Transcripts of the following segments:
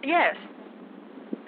Yes.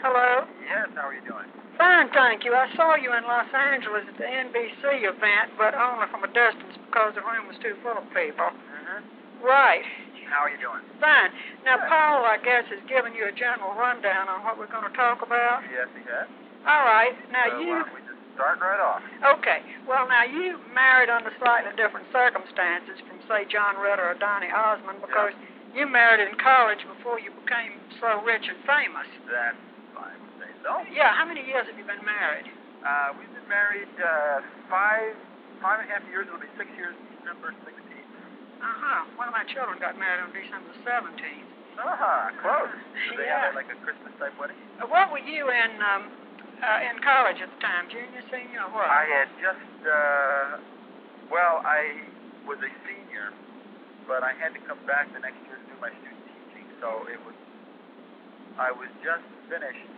Hello? Yes, how are you doing? Fine, thank you. I saw you in Los Angeles at the NBC event, but only from a distance because the room was too full of people. Mm-hmm. Right. How are you doing? Fine. Now, Good. Paul, I guess, has given you a general rundown on what we're going to talk about. Yes, he has. All right. Now, Why you... don't we just start right off? Okay. Well, now, you married under slightly different circumstances from, say, John Ritter or Donny Osmond because you married in college before you became so rich and famous. That's fine. I would say so. Yeah. How many years have you been married? We've been married 5.5 years. It'll be 6 years, December 16th. One of my children got married on December 17th. Close. Did they have like a Christmas type wedding? What were you in college at the time? Junior, senior, or what? I had just, I was a senior, but I had to come back the next year to do my student teaching, so I was just finishing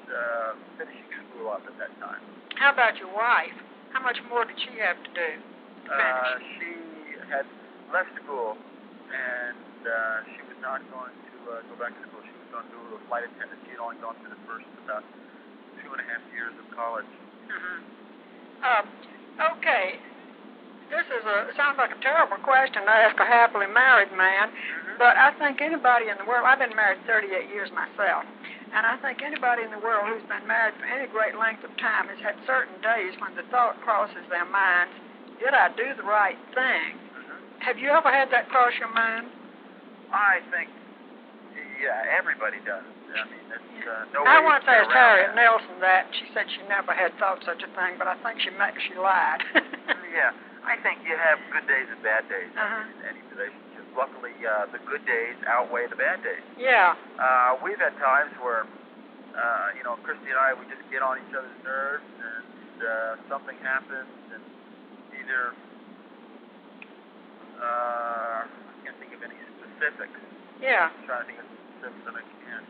school up at that time. How about your wife? How much more did she have to do to finish? She had left school, and she was not going to go back to school. She was going to do a flight attendant. She had only gone through the first about 2.5 years of college. Okay. This sounds like a terrible question to ask a happily married man, but I think anybody in the world, I've been married 38 years myself, and I think anybody in the world who's been married for any great length of time has had certain days when the thought crosses their minds, did I do the right thing? Have you ever had that cross your mind? I think, everybody does. I mean, it's no way I once asked Harriet that. Nelson that. She said she never had thought such a thing, but I think she lied. Yeah, I think you have good days and bad days in any relationship. Luckily, the good days outweigh the bad days. Yeah. We've had times where, Christy and I, we just get on each other's nerves, and something happens, and either I can't think of any specifics. Yeah. I'm trying to think of specifics that I can.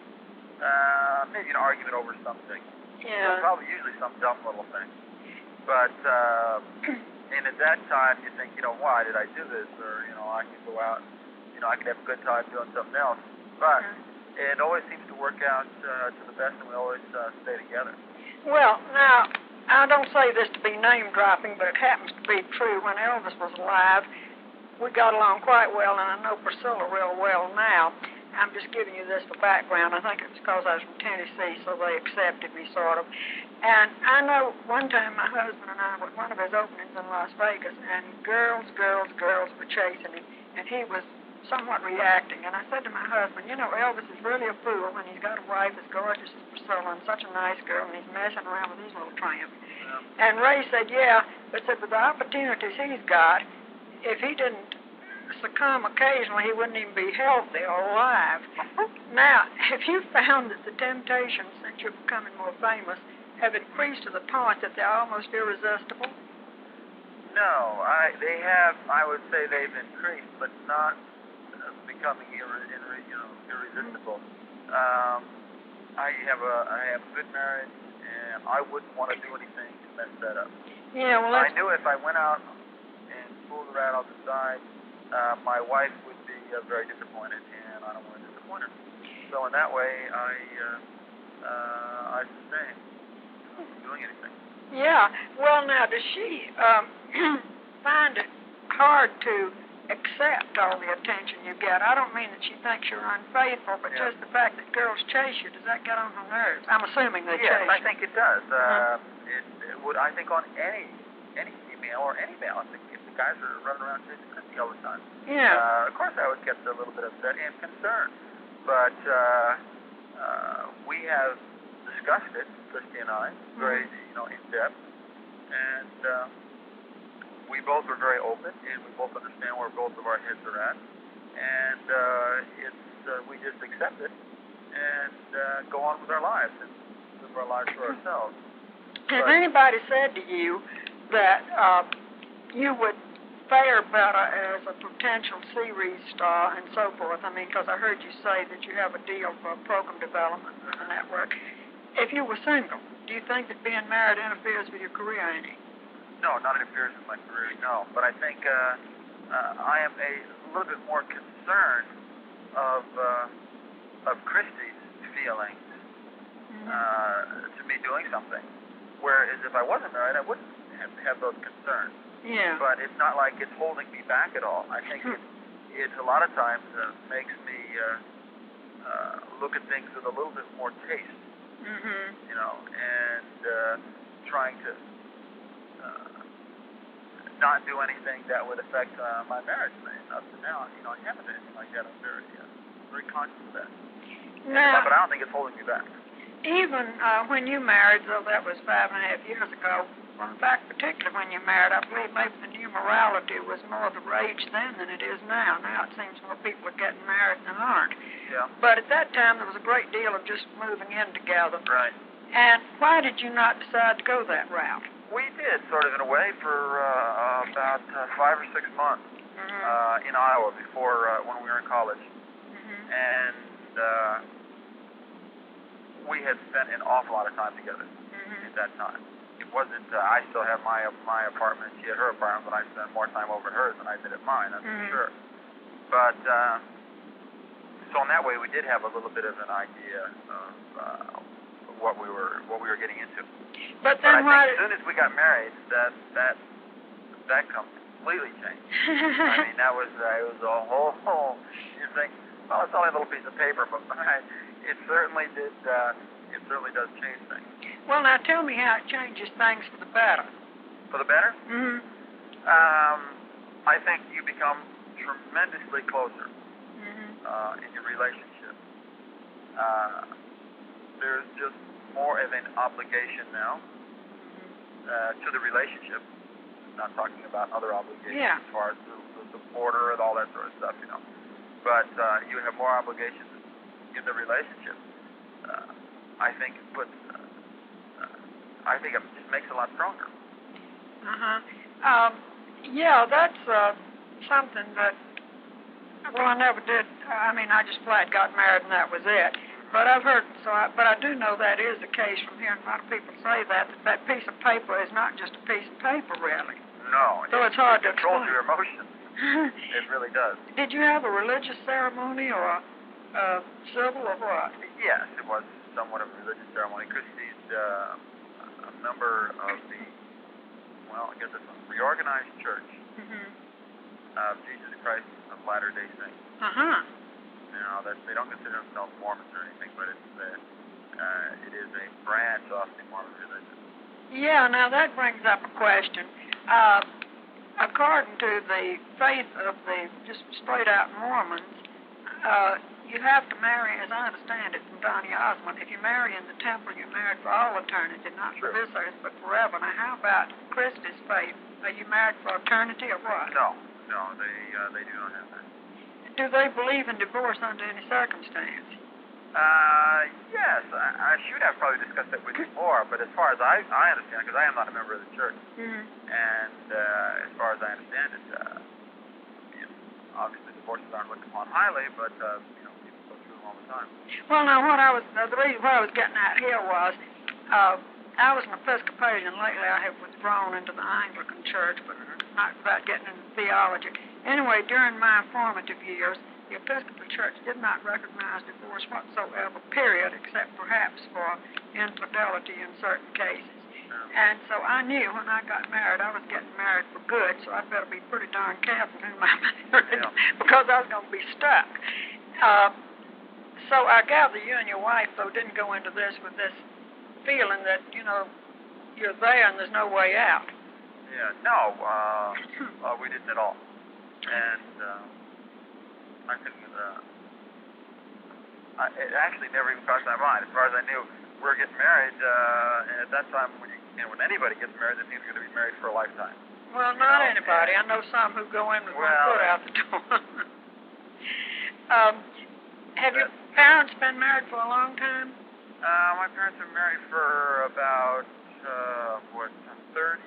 Maybe an argument over something. Yeah. Probably usually some dumb little thing. But and at that time you think, why did I do this? Or I could go out, I could have a good time doing something else. But it always seems to work out to the best, and we always stay together. Well, now, I don't say this to be name dropping, but it happens to be true. When Elvis was alive, we got along quite well, and I know Priscilla real well now. I'm just giving you this for background. I think it's because I was from Tennessee, so they accepted me, sort of. And I know one time my husband and I were at one of his openings in Las Vegas, and girls were chasing him, and he was somewhat reacting. And I said to my husband, Elvis is really a fool when he's got a wife as gorgeous as Priscilla and such a nice girl, and he's messing around with these little tramps. Yeah. And Ray said, but said, with the opportunities he's got, if he didn't succumb occasionally, he wouldn't even be healthy or alive. Now, have you found that the temptations, since you're becoming more famous, have increased to the point that they're almost irresistible? No, they have. I would say they've increased, but not becoming irresistible. I have a good marriage, and I wouldn't want to do anything to mess that up. Yeah, well, I knew if I went out and fooled around on the side, my wife would be very disappointed, and I don't want to disappoint her. So in that way, I sustain doing anything. Yeah. Well, now, does she find it hard to accept all the attention you get? I don't mean that she thinks you're unfaithful, but just the fact that girls chase you, does that get on her nerves? I'm assuming they chase you. Yes, I think it does. It would. I think on any female or any male, I think if the guys are running around chasing Christy all the time. Yeah. Of course, I would get a little bit upset and concerned, but we have discussed it, Christy and I, very in depth, and we both are very open, and we both understand where both of our heads are at, and we just accept it and go on with our lives and live our lives for ourselves. Has anybody said to you that you would fare better as a potential series star and so forth? I mean, because I heard you say that you have a deal for program development with the network. If you were single, do you think that being married interferes with your career any? No, not interferes with my career, no. But I think I am a little bit more concerned of Christy's feelings Mm-hmm. to me doing something. Whereas if I wasn't married, I wouldn't have those concerns. Yeah. But it's not like it's holding me back at all. I think it a lot of times makes me look at things with a little bit more taste, Mm-hmm. you know, and trying to not do anything that would affect my marriage. Up to now, you know, I haven't done anything like that. I'm very conscious of that. Now, But I don't think it's holding me back. even when you married, though that was 5.5 years ago, well, in fact, particularly when you married, I believe maybe the new morality was more the rage then than it is now. Now it seems more people are getting married than aren't. Yeah. But at that time, there was a great deal of just moving in together. Right. And why did you not decide to go that route? We did, sort of in a way, for about 5 or 6 months Mm-hmm. in Iowa before when we were in college, Mm-hmm. and we had spent an awful lot of time together Mm-hmm. at that time. It wasn't. I still have my apartment. She had her apartment, but I spent more time over at hers than I did at mine. That's for sure. But so in that way, we did have a little bit of an idea of what we were getting into. But But I then why? think as soon as we got married, that completely changed. I mean, that was it was a whole. You think, well, it's only a little piece of paper, but it certainly did. It certainly does change things. Well, now tell me how it changes things for the better. For the better, Mm-hmm. I think you become tremendously closer Mm-hmm. in your relationship. There's just more of an obligation now to the relationship. Not talking about other obligations Yeah. as far as the supporter and all that sort of stuff, you know. But you have more obligations in the relationship. I think it puts. I think it just makes it a lot stronger. Uh-huh. Yeah, that's something that, well, I never did. I mean, I just flat got married and that was it. But I've heard, but I do know that is the case from hearing a lot of people say that piece of paper is not just a piece of paper, really. No, So it's hard to it controls explain. your emotions. It really does. Did you have a religious ceremony or a civil or what? Yes, it was somewhat of a religious ceremony. Christie's a member of the, well, I guess it's a reorganized church Mm-hmm. of Jesus Christ of Latter-day Saints. Uh-huh. Now, that they don't consider themselves Mormons or anything, but it is a branch off the Mormon religion. Yeah, now that brings up a question. According to the faith of the just straight out Mormons, you have to marry, as I understand it from Donny Osmond, if you marry in the temple, you're married for all eternity, not for this earth, but forever. Now, how about Christie's faith? Are you married for eternity or what? No, they do not have that. Do they believe in divorce under any circumstance? Yes, I should have probably discussed that with you more, but as far as I understand, because I am not a member of the church, Mm-hmm. and as far as I understand it, you know, obviously divorces aren't looked upon highly, but you know, people go through them all the time. Well, now, the reason what I was getting at here was, I was an Episcopalian. Lately, I have withdrawn into the Anglican Church, but not without getting into theology. Anyway, during my formative years, the Episcopal Church did not recognize divorce whatsoever, period, except perhaps for infidelity in certain cases. And so I knew when I got married, I was getting married for good, so I better be pretty darn careful whom I married, because I was going to be stuck. So I gather you and your wife, though, didn't go into this with this feeling that, you know, you're there and there's no way out. Yeah, no, we didn't at all. And I couldn't, it actually never even crossed my mind. As far as I knew, we were getting married, and at that time, when anybody gets married, it means you're going to be married for a lifetime. Well, not anybody. I know some who go in with one foot out the door. Have your parents been married for a long time? My parents were married for about, 30...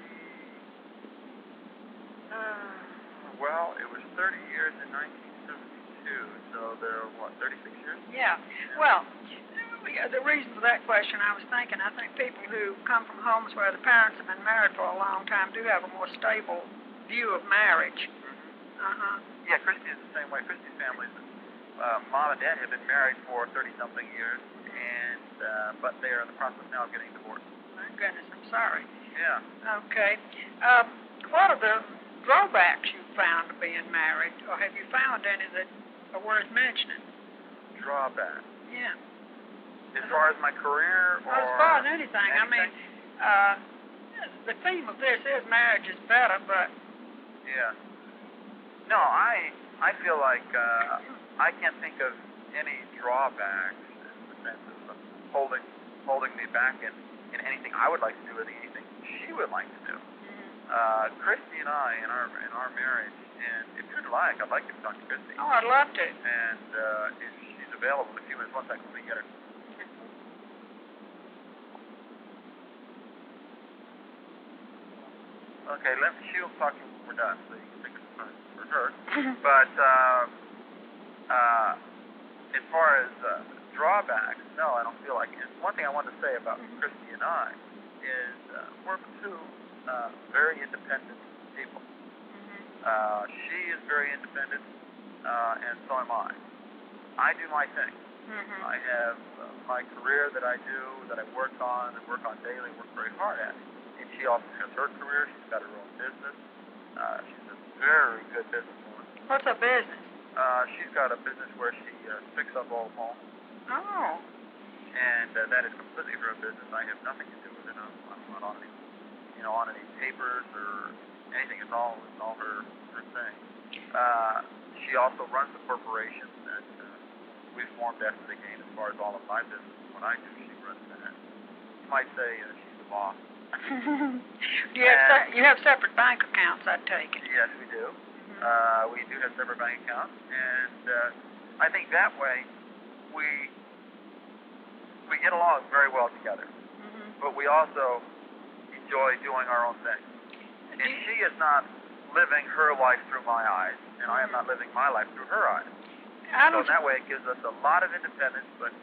well, it was 30 years in 1972, so they're, 36 years? Yeah. Well, the reason for that question, I was thinking, I think people who come from homes where the parents have been married for a long time do have a more stable view of marriage. Uh-huh. Yeah, Christy is the same way. Christy's family mom and dad have been married for 30-something years, and but they are in the process now of getting divorced. My goodness, I'm sorry. Yeah. Okay. What are the drawbacks you found to being married, or have you found any that are worth mentioning? Drawback. Yeah. As far as my career, or As far as anything. I mean, the theme of this is marriage is better, but yeah. No, I feel like I can't think of any drawbacks in the sense of holding me back in anything I would like to do or anything she would like to do. Christy and I in our marriage, and if you'd like, I'd like you to talk to Christy. oh, I'd love to. And if she's available in a few minutes, one second, let me get her. Okay, she'll talk to you when we're done, so you can take it for her. But as far as drawbacks, no, I don't feel like it. One thing I wanted to say about Christy and I is we're two very independent people. She is very independent, and so am I. I do my thing. I have my career that I do, that I work on daily, work very hard at. And she also has her career. She's got her own business. She's a very good businesswoman. What's her business? She's got a business where she fixes up old homes. Oh. And that is completely her business. I have nothing to do with it. I'm not on any, on any papers or anything. It's all her thing. She also runs the corporation that we formed after the game. As far as all of my business, what I do, she runs that. You might say she's the boss. You have separate bank accounts, I take it. Yes, we do. We do have separate bank accounts, and I think that way we get along very well together. But we also enjoy doing our own thing. And she is not living her life through my eyes, and I am not living my life through her eyes. So in that way, it gives us a lot of independence, but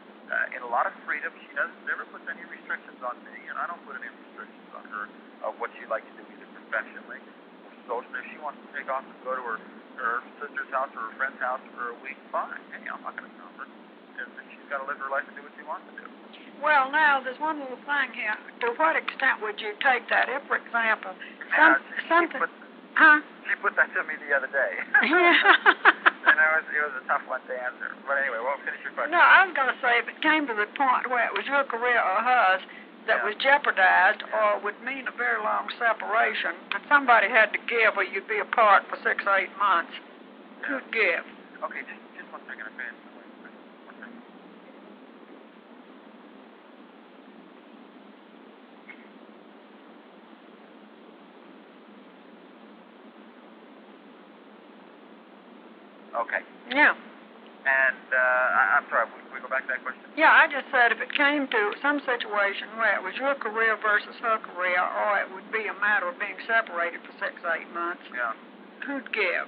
in a lot of freedom. She never puts any restrictions on me, and I don't put any restrictions on her of what she'd like to do, either professionally or socially. If she wants to take off and go to her sister's house or her friend's house for a week, fine. Hey, I'm not going to stop her. And she's got to live her life and do what she wants to do. Well, now, there's one little thing here. To what extent would you take that? If, for example, she put that to me the other day. And it was a tough one to answer. But anyway, we'll finish your question. No, I was going to say, if it came to the point where it was your career or hers that was jeopardized or would mean a very long separation, that somebody had to give or you'd be apart for 6 or 8 months, who'd give? Okay, just 1 second. I'm going to 1 second. Okay. Yeah. And I'm sorry, we go back to that question? Yeah, I just said if it came to some situation where it was your career versus her career, or it would be a matter of being separated for 6 or 8 months, who'd give?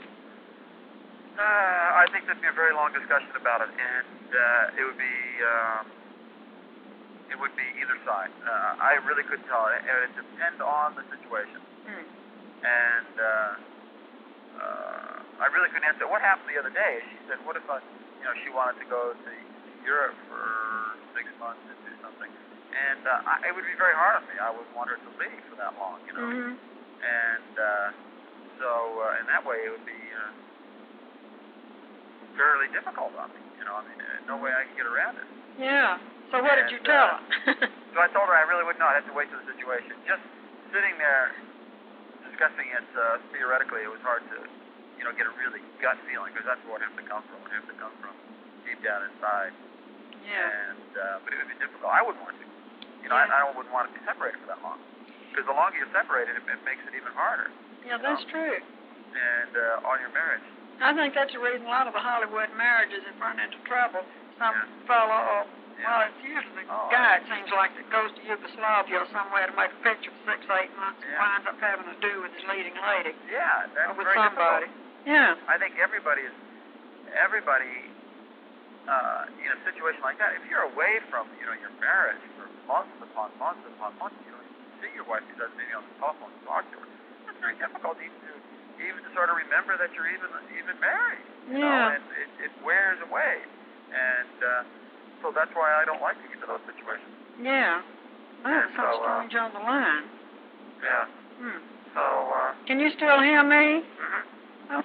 I think there'd be a very long discussion about it, and it would be either side. I really couldn't tell. It would depend on the situation. And I really couldn't answer. What happened the other day? She said, "What if she wanted to go to Europe for 6 months and do something?" And it would be very hard on me. I wouldn't want her to leave for that long, And so in that way, it would be fairly difficult on me. No way I could get around it. Yeah. So what did you tell her? So I told her I really would not have to wait for the situation. Just sitting there discussing it theoretically, it was hard to, get a really gut feeling, because that's where it has to come from. It has to come from deep down inside. Yeah. And but it would be difficult. I wouldn't want to. I wouldn't want to be separated for that long. Because the longer you're separated, it makes it even harder. Yeah, that's true. And on your marriage. I think that's the reason a lot of the Hollywood marriages have run into trouble. Some fellow, well, it's usually the guy, it seems like, that goes to Yugoslavia or somewhere to make a picture for 6 or 8 months and winds up having to do with his leading lady. Yeah, that's or with very somebody. Difficult. Yeah. I think everybody in a situation like that, if you're away from, your marriage for months upon months upon months, you don't even see your wife, you doesn't even on the telephone to talk to her. It's very difficult even even to sort of remember that you're even married. You know, Yeah. and it wears away. And so that's why I don't like to get to those situations. Yeah. That's And so so, strange on the line. Yeah. Hmm. So, Can you still hear me? Oh.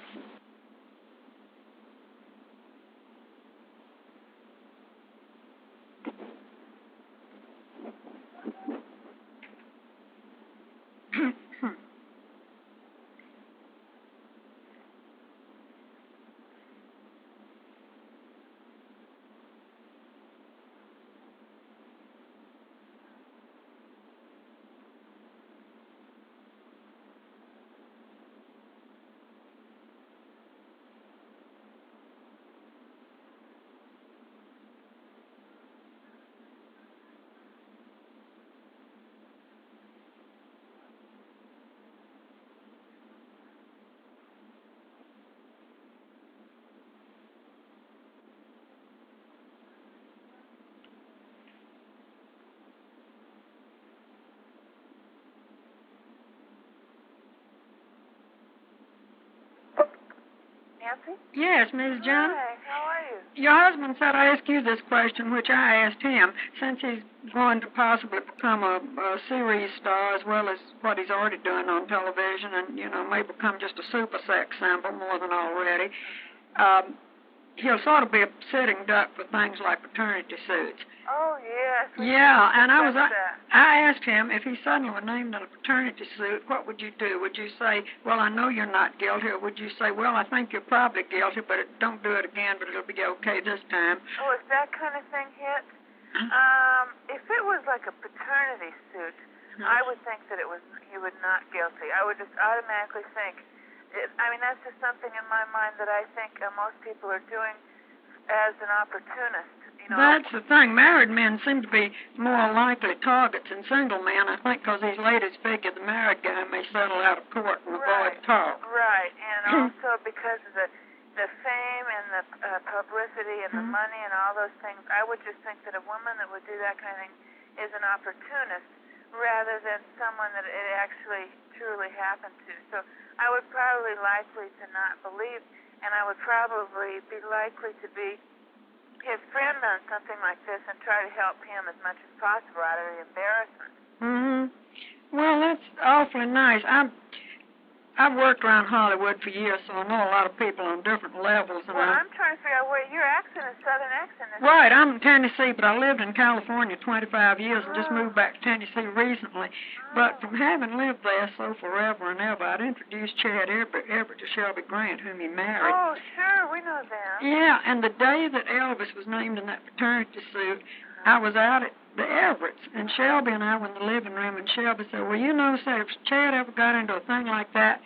Nancy? Yes, Ms. John. Hi, how are you? Your husband said I ask you this question, which I asked him, since he's going to possibly become a series star as well as what he's already doing on television and, you know, may become just a super sex symbol more than already. He'll sort of be a sitting duck for things like paternity suits. Oh, yes. Yeah, and I asked him if he suddenly were named in a paternity suit, what would you do? Would you say, well, I know you're not guilty, or would you say, well, I think you're probably guilty, but don't do it again, but it'll be okay this time? Oh, if that kind of thing hit? If it was like a paternity suit, I would think that he would not guilty. I would just automatically think, that's just something in my mind that I think most people are doing as an opportunist. You know? That's the thing. Married men seem to be more likely targets than single men, I think, because these ladies figure the married guy may settle out of court and avoid talk. Right, and also because of the fame and the publicity and the money and all those things, I would just think that a woman that would do that kind of thing is an opportunist rather than someone that it actually truly happened to. So I would probably likely to not believe, and I would probably be likely to be his friend on something like this and try to help him as much as possible out of the embarrassment. Well, that's awfully nice. I've worked around Hollywood for years, so I know a lot of people on different levels. And I'm trying to figure out where your accent is, Southern accent. Right, I'm in Tennessee, but I lived in California 25 years and just moved back to Tennessee recently. But from having lived there so forever and ever, I'd introduced Chad Everett to Shelby Grant, whom he married. Oh, sure, we know them. Yeah, and the day that Elvis was named in that paternity suit, I was out at the Everetts, and Shelby and I were in the living room, and Shelby said, well, you know, if Chad ever got into a thing like that,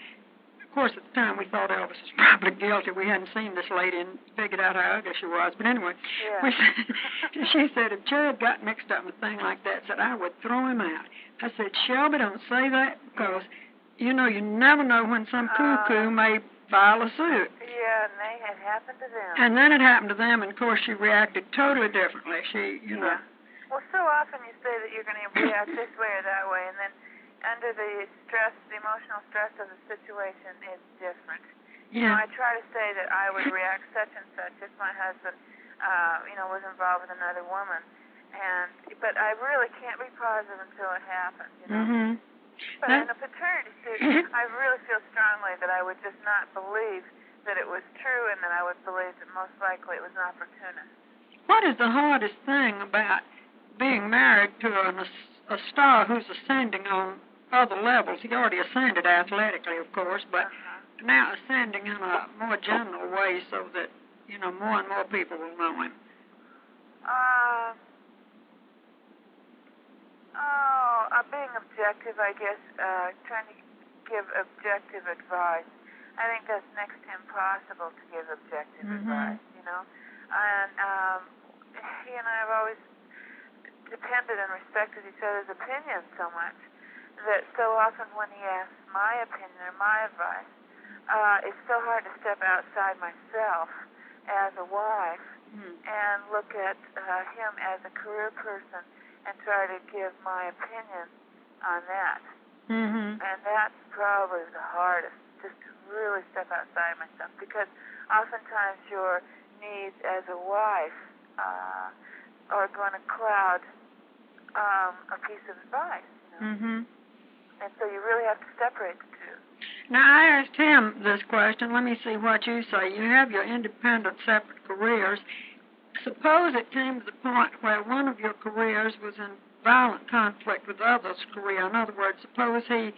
of course, at the time, we thought Elvis was probably guilty. We hadn't seen this lady and figured out how ugly she was. But anyway, she said, if Chad got mixed up in a thing like that, said, I would throw him out. I said, Shelby, don't say that, because, you know, you never know when some cuckoo may file a suit. Yeah, and they had happened to them. And then it happened to them, and, of course, she reacted totally differently. She, you know. Well, so often you say that you're going to react this way or that way, and then under the stress, the emotional stress of the situation, it's different. You know, I try to say that I would react such and such if my husband, was involved with another woman, but I really can't be positive until it happens, you know. But in a paternity suit, I really feel strongly that I would just not believe that it was true, and that I would believe that most likely it was an opportunist. What is the hardest thing about being married to a star who's ascending on other levels? He already ascended athletically, of course, but now ascending in a more general way so that, you know, more and more people will know him. Being objective, I guess, trying to give objective advice. I think that's next to impossible to give objective advice, you know. And he and I have always depended and respected each other's opinions so much that so often when he asks my opinion or my advice, it's so hard to step outside myself as a wife and look at him as a career person and try to give my opinion on that. And that's probably the hardest, just to really step outside myself, because oftentimes your needs as a wife are going to cloud a piece of advice, you know. Mm-hmm. And so you really have to separate the two. Now, I asked him this question. Let me see what you say. You have your independent, separate careers. Suppose it came to the point where one of your careers was in violent conflict with the other's career. In other words, suppose he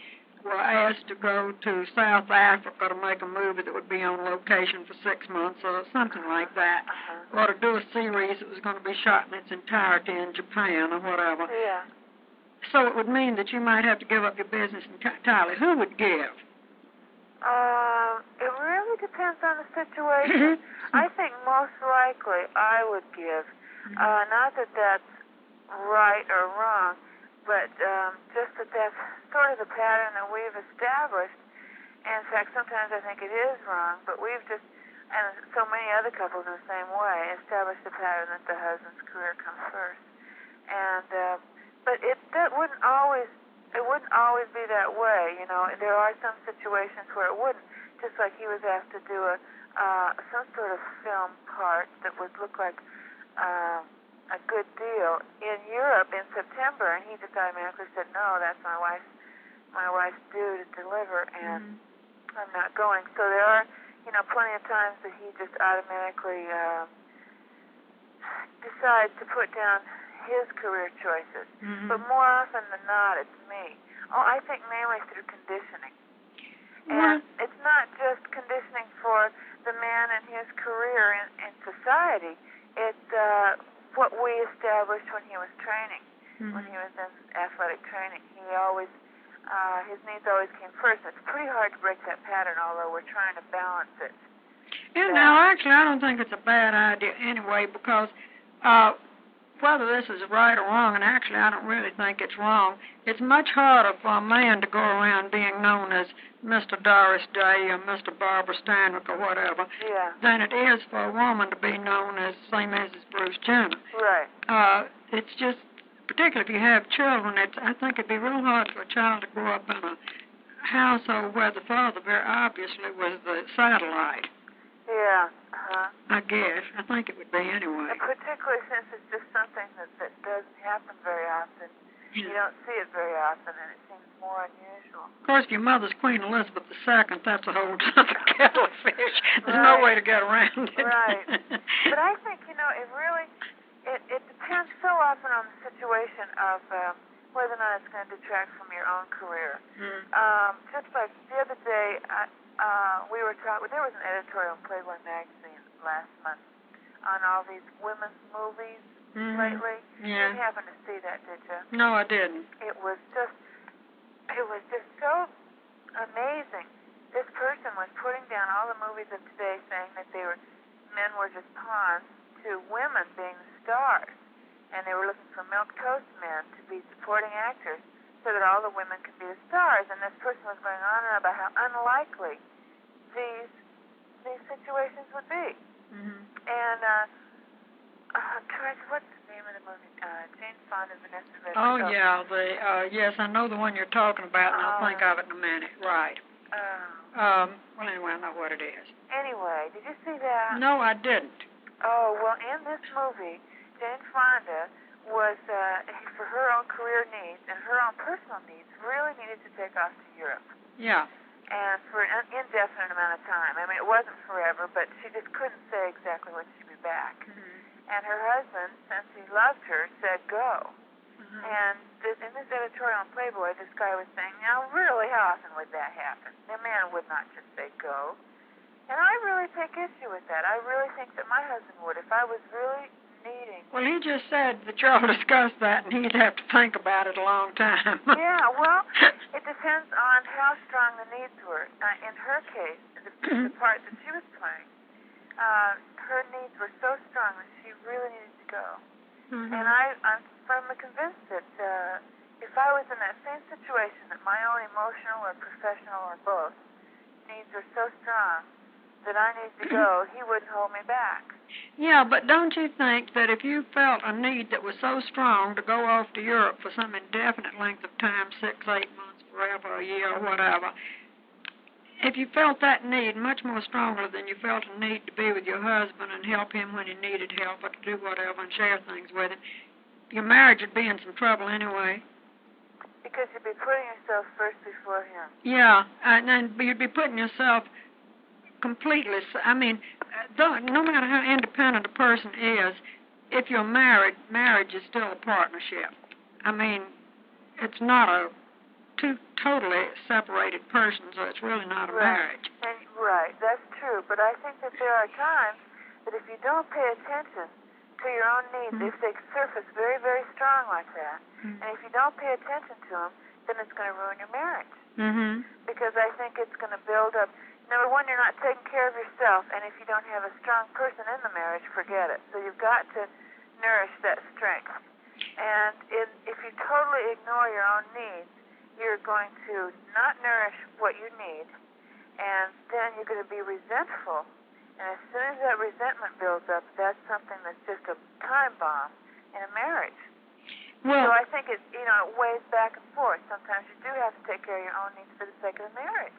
were asked to go to South Africa to make a movie that would be on location for 6 months or something like that, or to do a series that was going to be shot in its entirety in Japan or whatever. Yeah. So it would mean that you might have to give up your business entirely. Who would give? It really depends on the situation. I think most likely I would give. Not that that's right or wrong, but just that that's sort of the pattern that we've established. And in fact, sometimes I think it is wrong, but we've just, and so many other couples in the same way, established the pattern that the husband's career comes first. And but that wouldn't always. It wouldn't always be that way, you know. There are some situations where it wouldn't. Just like he was asked to do some sort of film part that would look like a good deal in Europe in September, and he just automatically said, "No, that's my wife's due to deliver, and I'm not going." So there are, you know, plenty of times that he just automatically decides to put down his career choices, but more often than not, it's me. I think mainly through conditioning. And it's not just conditioning for the man and his career in society. It's what we established when he was training, when he was in athletic training. He always, his needs always came first. It's pretty hard to break that pattern, although we're trying to balance it. Yeah, now, actually, I don't think it's a bad idea anyway, because whether this is right or wrong, and actually I don't really think it's wrong, it's much harder for a man to go around being known as Mr. Doris Day or Mr. Barbara Stanwyck or whatever than it is for a woman to be known as, say, Mrs. Bruce Jenner. Right. It's just, particularly if you have children, I think it'd be real hard for a child to grow up in a household where the father very obviously was the satellite. Yeah. I guess. I think it would be anyway. And particularly since it's just something that doesn't happen very often. You don't see it very often, and it seems more unusual. Of course, if your mother's Queen Elizabeth II, that's a whole other kettle of fish. There's no way to get around it. Right. But I think, you know, it depends so often on the situation of whether or not it's going to detract from your own career. Just like the other day, we were talking, there was an editorial in Playboy magazine last month on all these women's movies lately. Yeah. You didn't happen to see that, did you? No, I didn't. It was just so amazing. This person was putting down all the movies of today, saying that men were just pawns, to women being the stars, and they were looking for milquetoast men to be supporting actors, so that all the women could be the stars. And this person was going on and on about how unlikely these situations would be. And what's the name of the movie? Jane Fonda and Vanessa Redgrave. Oh yeah, yes, I know the one you're talking about, and I'll think of it in a minute. Right. Well, anyway, I know what it is. Anyway, did you see that? No, I didn't. Oh, well, in this movie, Jane Fonda was, for her own career needs and her own personal needs, really needed to take off to Europe. Yeah. And for an indefinite amount of time. I mean, it wasn't forever, but she just couldn't say exactly when she'd be back. And her husband, since he loved her, said go. And in this editorial in Playboy, this guy was saying, now, really, how often would that happen? A man would not just say go. And I really take issue with that. I really think that my husband would, if I was really needing. Well, he just said that y'all discussed that, and he'd have to think about it a long time. Yeah, well, it depends on how strong the needs were. In her case, the part that she was playing, her needs were so strong that she really needed to go. And I'm firmly convinced that if I was in that same situation, that my own emotional or professional or both needs are so strong that I need to go, he wouldn't hold me back. Yeah, but don't you think that if you felt a need that was so strong to go off to Europe for some indefinite length of time, 6, 8 months, forever, a year, or whatever, if you felt that need much more strongly than you felt a need to be with your husband and help him when he needed help or to do whatever and share things with him, your marriage would be in some trouble anyway. Because you'd be putting yourself first before him. Yeah, and then you'd be putting yourself completely, I mean, no matter how independent a person is, if you're married, marriage is still a partnership. I mean, it's not two totally separated persons, so it's really not a marriage. And, right, that's true. But I think that there are times that if you don't pay attention to your own needs, if they surface very, very strong like that, and if you don't pay attention to them, then it's going to ruin your marriage. Because I think it's going to build up. Number one, you're not taking care of yourself, and if you don't have a strong person in the marriage, forget it. So you've got to nourish that strength. And if you totally ignore your own needs, you're going to not nourish what you need, and then you're going to be resentful. And as soon as that resentment builds up, that's something that's just a time bomb in a marriage. Well, so I think it weighs back and forth. Sometimes you do have to take care of your own needs for the sake of the marriage.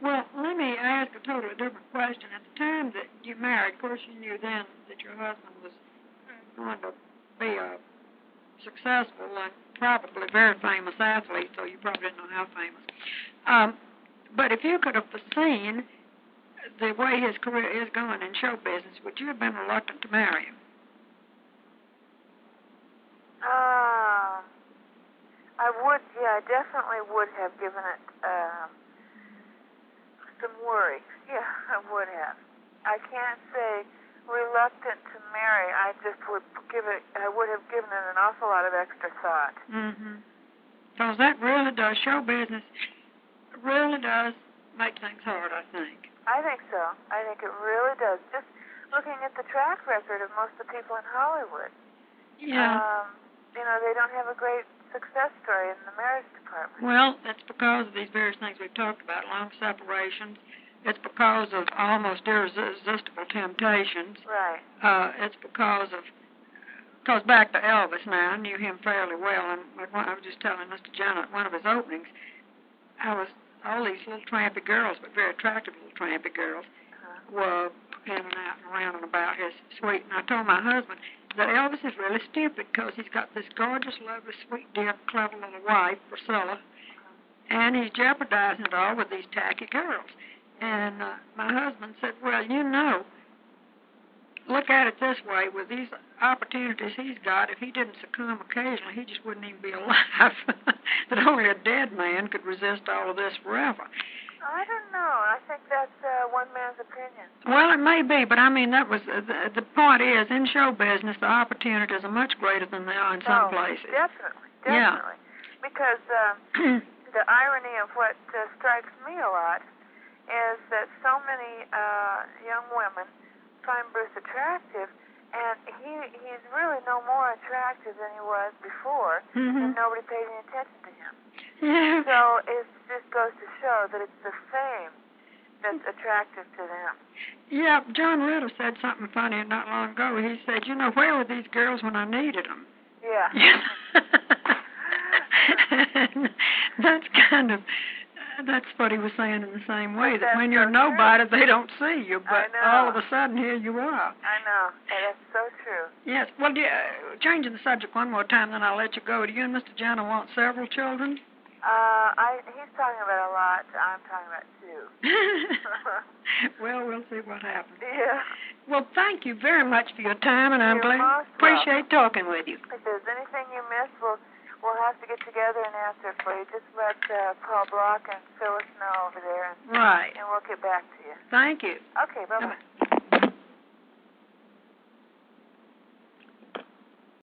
Well, let me ask a totally different question. At the time that you married, of course, you knew then that your husband was going to be a successful and probably very famous athlete, so you probably didn't know how famous. But if you could have foreseen the way his career is going in show business, would you have been reluctant to marry him? I would, I definitely would have given it some worry. Yeah, I would have. I can't say reluctant to marry. I just would I would have given it an awful lot of extra thought. Because that really does, show business really does make things hard, I think. I think so. I think it really does. Just looking at the track record of most of the people in Hollywood. Yeah. They don't have a great success story in the marriage department. Well, that's because of these various things we've talked about, long separations. It's because of almost irresistible temptations. Right. It's because back to Elvis now, I knew him fairly well, and I was just telling Mr. Janet at one of his openings, all these little trampy girls, but very attractive little trampy girls, were in and out and around and about his suite. And I told my husband that Elvis is really stupid because he's got this gorgeous, lovely, sweet, dear, clever little wife, Priscilla, and he's jeopardizing it all with these tacky girls. And my husband said, well, look at it this way. With these opportunities he's got, if he didn't succumb occasionally, he just wouldn't even be alive. That only a dead man could resist all of this forever. I don't know. I think that's one man's opinion. Well, it may be, but I mean, that was the point is, in show business, the opportunities are much greater than they are in some places. Definitely. Yeah. Because the irony of what strikes me a lot is that so many young women find Bruce attractive, and he's really no more attractive than he was before, and nobody paid any attention to him. Yeah. So it just goes to show that it's the fame that's attractive to them. Yeah, John Ritter said something funny not long ago. He said, where were these girls when I needed them? Yeah. That's what he was saying in the same way, that That's when you're so nobody, true. they don't see you, but all of a sudden, here you are. I know. That's so true. Yes. Well, changing the subject one more time, then I'll let you go. Do you and Mr. Jana want several children? He's talking about a lot. I'm talking about 2. Well, we'll see what happens. Yeah. Well, thank you very much for your time, and I appreciate talking with you. If there's anything you missed, we'll have to get together and answer it for you. Just let Paul Block and Phyllis know over there, and we'll get back to you. Thank you. Okay, bye-bye.